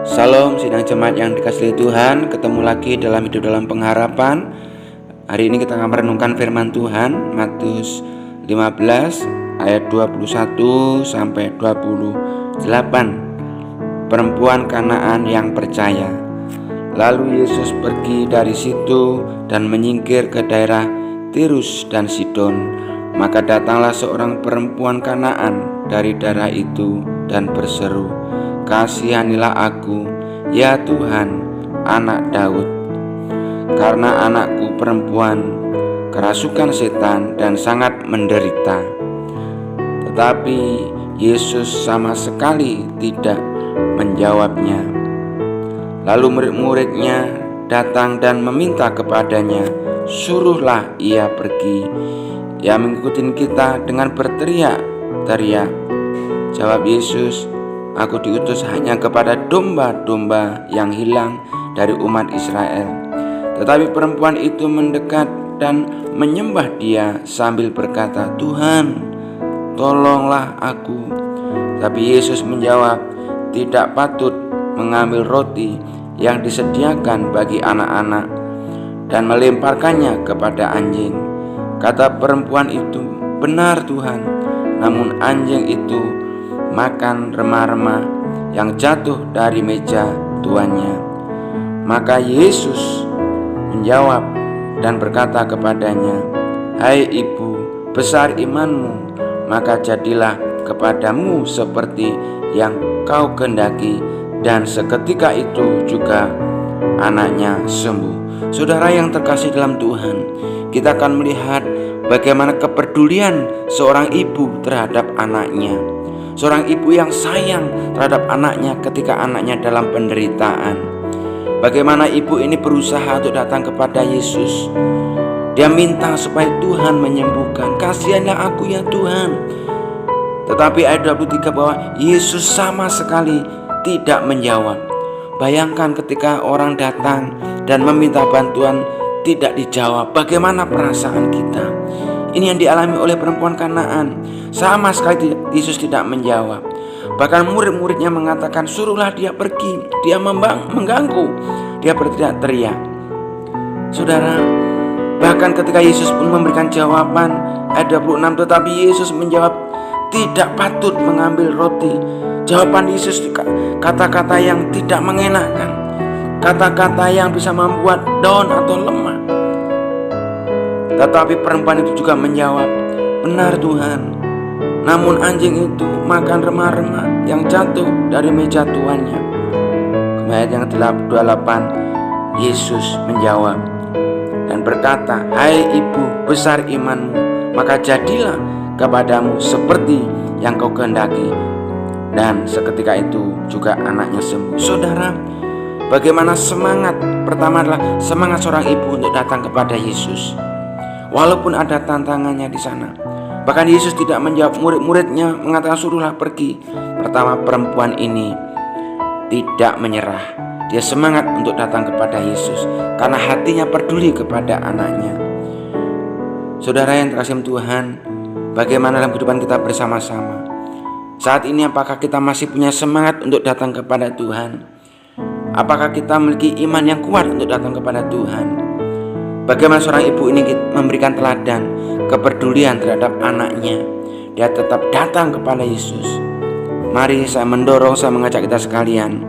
Salam sidang jemaat yang dikasihi Tuhan. Ketemu lagi dalam Hidup Dalam Pengharapan. Hari ini kita akan merenungkan firman Tuhan Matius 15 ayat 21 sampai 28. Perempuan Kanaan yang percaya. Lalu Yesus pergi dari situ dan menyingkir ke daerah Tirus dan Sidon. Maka datanglah seorang perempuan Kanaan dari daerah itu dan berseru, "Kasihanilah aku, ya Tuhan, anak Daud, karena anakku perempuan kerasukan setan dan sangat menderita." Tetapi Yesus sama sekali tidak menjawabnya. Lalu murid-muridnya datang dan meminta kepadanya, "Suruhlah ia pergi. Ia mengikuti kita dengan berteriak-teriak." Jawab Yesus, "Aku diutus hanya kepada domba-domba yang hilang dari umat Israel." Tetapi perempuan itu mendekat dan menyembah Dia sambil berkata, "Tuhan, tolonglah aku." Tapi Yesus menjawab, "Tidak patut mengambil roti yang disediakan bagi anak-anak dan melemparkannya kepada anjing." Kata perempuan itu, "Benar Tuhan, namun anjing itu makan remah-remah yang jatuh dari meja tuannya." Maka Yesus menjawab dan berkata kepadanya, "Hai ibu, besar imanmu, maka jadilah kepadamu seperti yang kau kehendaki." Dan seketika itu juga anaknya sembuh. Saudara yang terkasih dalam Tuhan, kita akan melihat bagaimana kepedulian seorang ibu terhadap anaknya. Seorang ibu yang sayang terhadap anaknya ketika anaknya dalam penderitaan. Bagaimana ibu ini berusaha untuk datang kepada Yesus. Dia minta supaya Tuhan menyembuhkan. "Kasihanlah aku ya Tuhan." Tetapi ayat 23 bahwa Yesus sama sekali tidak menjawab. Bayangkan ketika orang datang dan meminta bantuan tidak dijawab, bagaimana perasaan kita? Ini yang dialami oleh perempuan Kanaan. Sama sekali Yesus tidak menjawab. Bahkan murid-muridnya mengatakan, "Suruhlah dia pergi, dia mengganggu." Dia berteriak-teriak. Saudara, bahkan ketika Yesus pun memberikan jawaban ayat 26, tetapi Yesus menjawab, "Tidak patut mengambil roti." Jawaban Yesus kata-kata yang tidak mengenakan, kata-kata yang bisa membuat down atau lemah. Tetapi perempuan itu juga menjawab, "Benar Tuhan, namun anjing itu makan remah-remah yang jatuh dari meja tuannya." Ayat yang 28, Yesus menjawab dan berkata, "Hai ibu, besar imanmu, maka jadilah kepadamu seperti yang kau kehendaki." Dan seketika itu juga anaknya sembuh. Saudara, bagaimana semangat? Pertama adalah semangat seorang ibu untuk datang kepada Yesus, walaupun ada tantangannya di sana. Bahkan Yesus tidak menjawab. Murid-muridnya mengatakan, "Suruhlah pergi." Pertama, perempuan ini tidak menyerah. Dia semangat untuk datang kepada Yesus karena hatinya peduli kepada anaknya. Saudara yang terkasih Tuhan, bagaimana dalam kehidupan kita bersama-sama? Saat ini apakah kita masih punya semangat untuk datang kepada Tuhan? Apakah kita memiliki iman yang kuat untuk datang kepada Tuhan? Bagaimana seorang ibu ini memberikan teladan kepedulian terhadap anaknya. Dia tetap datang kepada Yesus. Mari saya mengajak kita sekalian,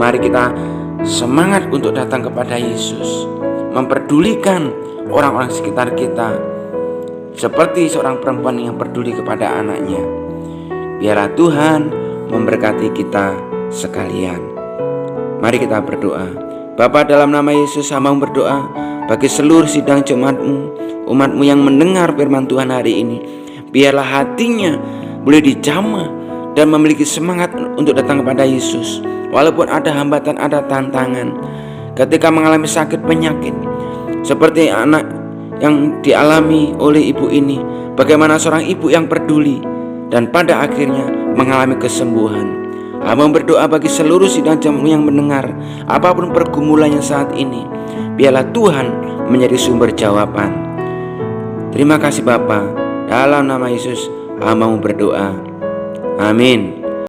mari kita semangat untuk datang kepada Yesus, memperdulikan orang-orang sekitar kita seperti seorang perempuan yang peduli kepada anaknya. Biarlah Tuhan memberkati kita sekalian. Mari kita berdoa. Bapa, dalam nama Yesus hamba berdoa bagi seluruh sidang jemaat-Mu, umat-Mu yang mendengar firman Tuhan hari ini. Biarlah hatinya boleh dijamah dan memiliki semangat untuk datang kepada Yesus. Walaupun ada hambatan, ada tantangan, ketika mengalami sakit penyakit seperti anak yang dialami oleh ibu ini. Bagaimana seorang ibu yang peduli dan pada akhirnya mengalami kesembuhan. Hamba berdoa bagi seluruh sidang jemaat yang mendengar, apapun pergumulannya saat ini, biarlah Tuhan menjadi sumber jawaban. Terima kasih Bapa, dalam nama Yesus hamba berdoa. Amin.